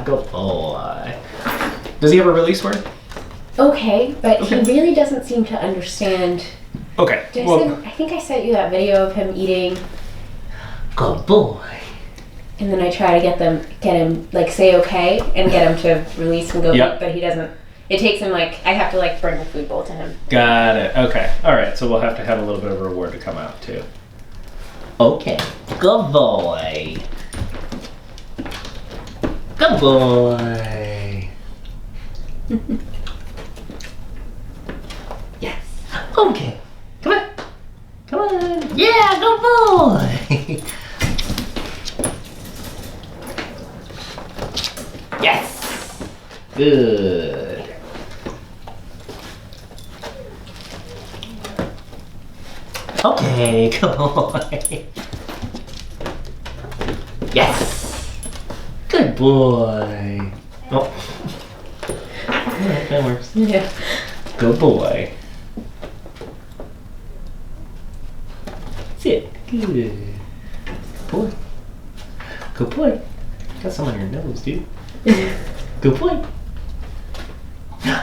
Good boy. Does he have a release word? Okay, but he really doesn't seem to understand. Okay. I think I sent you that video of him eating. Good boy. And then I try to get him like say okay and get him to release and go Yep. eat, but he doesn't. It takes him I have to bring the food bowl to him. Got it. Okay. All right. So we'll have to have a little bit of a reward to come out too. Okay. Good boy. Good boy. Yes. Okay. Come on. Come on. Yeah, good boy. Yes. Good. Okay, good boy. Yes. Good boy. Oh. That works. Yeah. Good boy. Sit. Good. Boy. Good boy. Got some on your nose, dude. Good boy.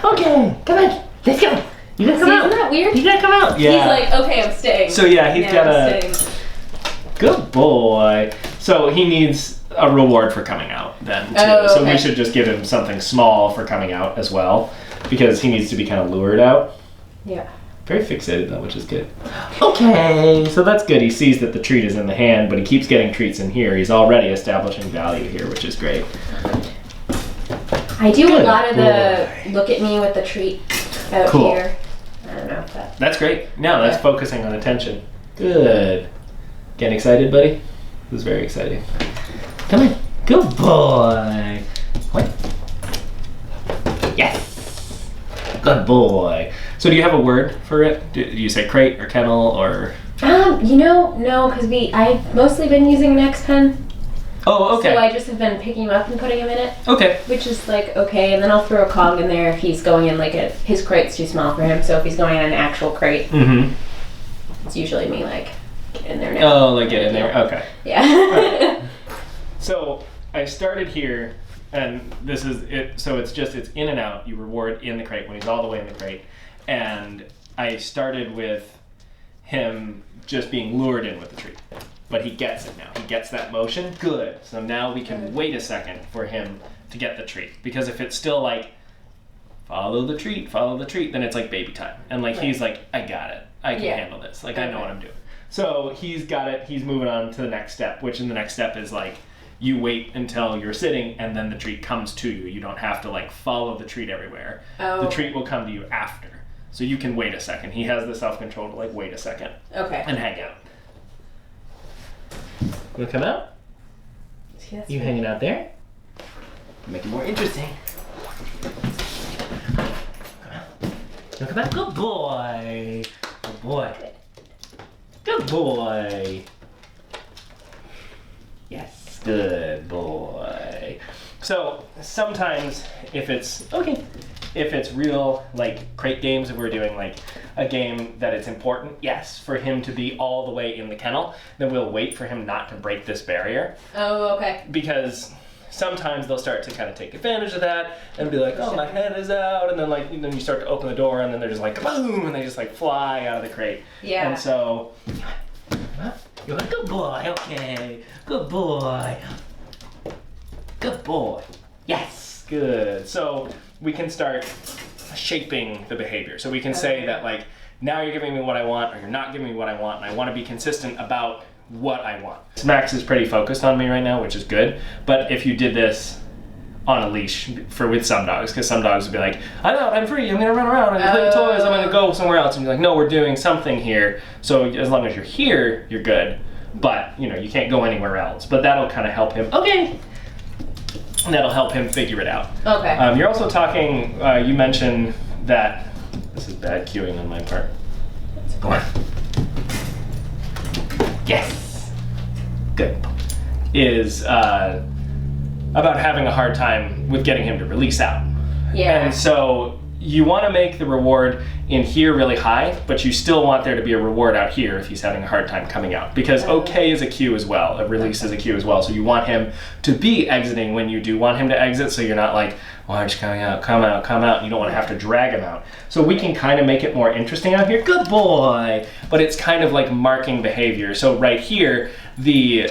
Okay, come on. Let's go. You gotta come out. Isn't that weird? You gotta come out. Yeah. He's like, okay, I'm staying. So yeah, he's got I'm a staying. good boy. So he needs a reward for coming out then too. Oh, So okay. we should just give him something small for coming out as well, because he needs to be kind of lured out. Yeah. Very fixated though, which is good. Okay, so that's good. He sees that the treat is in the hand, but he keeps getting treats in here. He's already establishing value here, which is great. I do Good a lot of the boy. look at me with the treat out Cool. here. I don't know if that. That's great. Now that's Yeah. focusing on attention. Good. Getting excited, buddy? This is very exciting. Come on. Good boy. What? Yes. Good boy. So do you have a word for it? Do you say crate or kennel or... No, because I've mostly been using an X pen. Oh, okay. So I just have been picking him up and putting him in it, Okay. which is okay. And then I'll throw a cog in there if he's going in his crate's too small for him. So if he's going in an actual crate, Mm-hmm. it's usually me get in there now. Oh, like get in there. Okay. Yeah. So I started here, and this is it. So it's in and out. You reward in the crate when he's all the way in the crate. And I started with him just being lured in with the treat. But he gets it now. He gets that motion. Good. So now we can wait a second for him to get the treat. Because if it's still follow the treat, then it's like baby time. And he's like, I got it. I can handle this. I know what I'm doing. So he's got it. He's moving on to the next step, which in the next step is you wait until you're sitting and then the treat comes to you. You don't have to follow the treat everywhere. Oh. The treat will come to you after. So you can wait a second. He has the self-control to wait a second Okay. and hang out. You wanna come out? Yes. You hanging out there? Make it more interesting. You wanna come out? Good boy. Good boy. Good boy. Yes. Good boy. So sometimes if it's real crate games, if we're doing a game that it's important, yes, for him to be all the way in the kennel, then we'll wait for him not to break this barrier. Oh, okay. Because sometimes they'll start to kind of take advantage of that and be like, oh, my head is out, and then then you start to open the door and then they're just boom, and they just fly out of the crate. Yeah. And so you're good boy, okay, good boy. Good boy. Yes, good. So we can start shaping the behavior. So we can say that now you're giving me what I want, or you're not giving me what I want, and I want to be consistent about what I want. Max is pretty focused on me right now, which is good. But if you did this on a leash with some dogs, because some dogs would be like, I'm out, I'm free, I'm gonna run around, I'm playing toys, I'm gonna go somewhere else, and be like, no, we're doing something here. So as long as you're here, you're good. But you can't go anywhere else. But that'll kind of help him. Okay. And that'll help him figure it out. Okay. You're also talking, you mentioned that, this is bad cueing on my part. Go on. Yes. Good. Is about having a hard time with getting him to release out. Yeah. And so you want to make the reward in here really high, but you still want there to be a reward out here if he's having a hard time coming out. Because okay is a cue as well. A release is a cue as well. So you want him to be exiting when you do want him to exit, so you're not like, well, I'm just coming out, come out, come out. You don't want to have to drag him out. So we can kind of make it more interesting out here. Good boy! But it's kind of like marking behavior. So right here, the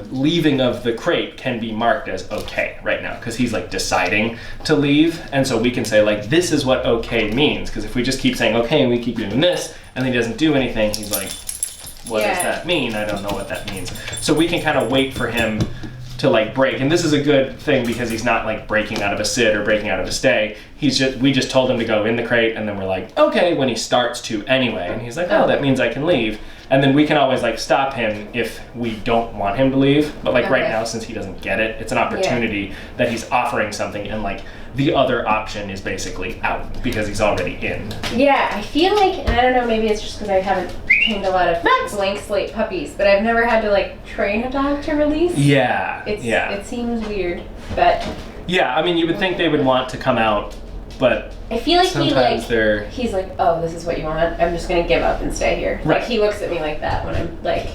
leaving of the crate can be marked as okay right now because he's like deciding to leave. And so we can say like, this is what okay means. Because if we just keep saying okay and we keep doing this and then he doesn't do anything, he's like, what does that mean? I don't know what that means. So we can kind of wait for him to like break. And this is a good thing because he's not like breaking out of a sit or breaking out of a stay. We just told him to go in the crate and then we're like, okay, when he starts to anyway. And he's like, oh, that means I can leave. And then we can always like stop him if we don't want him to leave. But like right now, since he doesn't get it, it's an opportunity that he's offering something and like the other option is basically out because he's already in. Yeah, I feel like, and I don't know, maybe it's just because I haven't trained a lot of blank slate puppies, but I've never had to like train a dog to release. Yeah, It seems weird, but. Yeah, I mean, you would think they would want to come out, but I feel like sometimes he's like, oh, this is what you want. I'm just gonna give up and stay here. Right. Like he looks at me like that when I'm like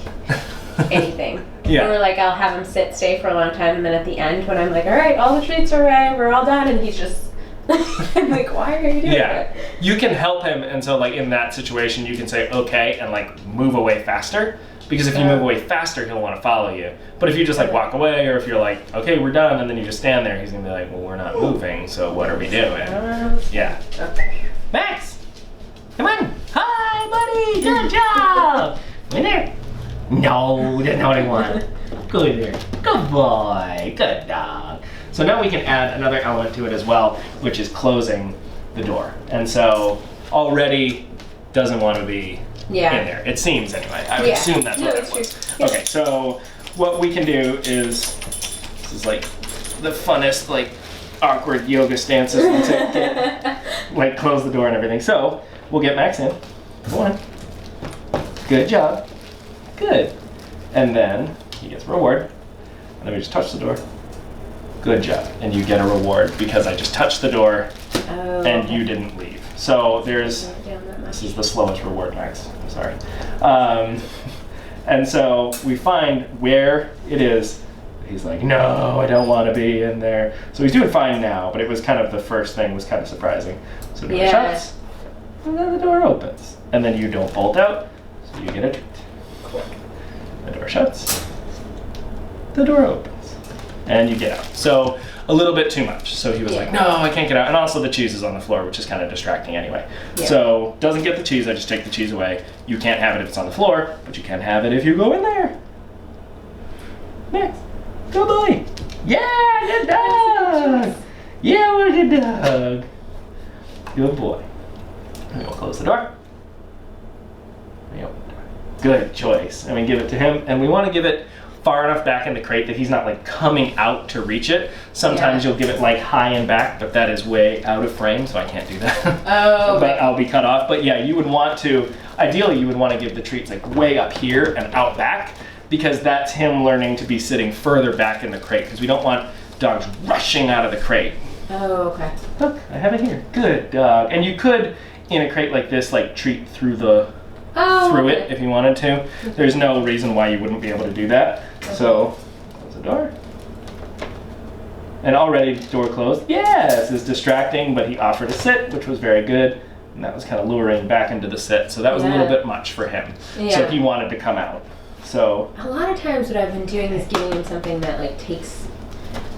anything. Yeah. Or like I'll have him stay for a long time, and then at the end when I'm like, all right, all the treats are away, we're all done, and he's just. I'm like, why are you doing that? You can help him, and so like in that situation, you can say okay and like move away faster. Because if you move away faster, he'll want to follow you. But if you just like walk away, or if you're like, okay, we're done, and then you just stand there, he's gonna be like, well, we're not moving, so what are we doing? Yeah. Okay. Max, come on. Hi, buddy. Good job. In there. No, that's not what I want. Go in there. Good boy. Good dog. So now we can add another element to it as well, which is closing the door. And so already doesn't want to be in there. It seems anyway. I would assume that's what it was. Yeah. Okay, so what we can do is, this is like the funnest, like awkward yoga stances once I get, like close the door and everything. So we'll get Max in. Come on. Good job. Good. And then he gets a reward. And then we just touch the door. Good job. And you get a reward because I just touched the door and you didn't leave. So there's, this is the slowest reward, Max. I'm sorry. And so we find where it is. He's like, no, I don't want to be in there. So he's doing fine now, but it was kind of the first thing was kind of surprising. So the door shuts, and then the door opens. And then you don't bolt out, so you get a treat. Cool. The door shuts, the door opens, and you get out. So a little bit too much. So he was like, no, I can't get out. And also the cheese is on the floor, which is kind of distracting anyway. Yeah. So doesn't get the cheese, I just take the cheese away. You can't have it if it's on the floor, but you can have it if you go in there. Next. Good boy. Yeah, good dog. Yeah, what a good dog. Good boy. And we'll close the door. Good choice. And we give it to him. And we want to give it far enough back in the crate that he's not like coming out to reach it. Sometimes you'll give it like high and back, but that is way out of frame, so I can't do that. Oh. But I'll be cut off. But yeah, you would want to, ideally you would want to give the treats like way up here and out back, because that's him learning to be sitting further back in the crate, because we don't want dogs rushing out of the crate. Oh, okay. Look, I have it here. Good dog. And you could, in a crate like this, like treat through it if you wanted to. There's no reason why you wouldn't be able to do that. Okay. So, close the door. And already door closed. Yes, it's distracting, but he offered a sit, which was very good. And that was kind of luring back into the sit. So that was a little bit much for him. Yeah. So he wanted to come out. So a lot of times what I've been doing is giving him something that like takes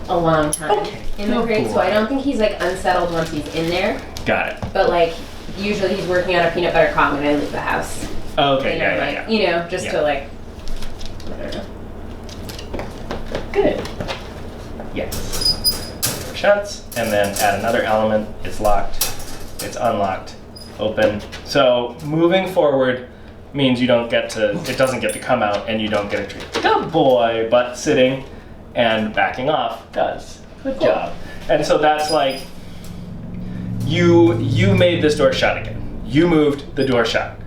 a long time in the crate. So I don't think he's like unsettled once he's in there. Got it. But like usually he's working on a peanut butter cong when I leave the house. Okay, You know, just to like, I don't know. Good. Yes. Shuts, and then add another element. It's locked. It's unlocked. Open. So moving forward means you don't get to, it doesn't get to come out, and you don't get a treat. Good boy, but sitting and backing off does. Good job. And so that's like, you made this door shut again. You moved the door shut.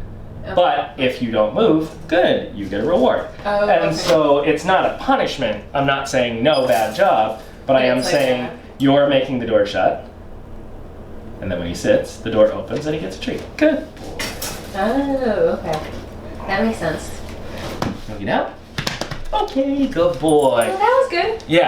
Okay. But if you don't move, good, you get a reward. And so it's not a punishment. I'm not saying no, bad job, but I am saying you're making the door shut. And then when he sits, the door opens and he gets a treat. Good boy. Oh, okay. That makes sense. You want to get out? Okay, good boy. Well, that was good. Yeah.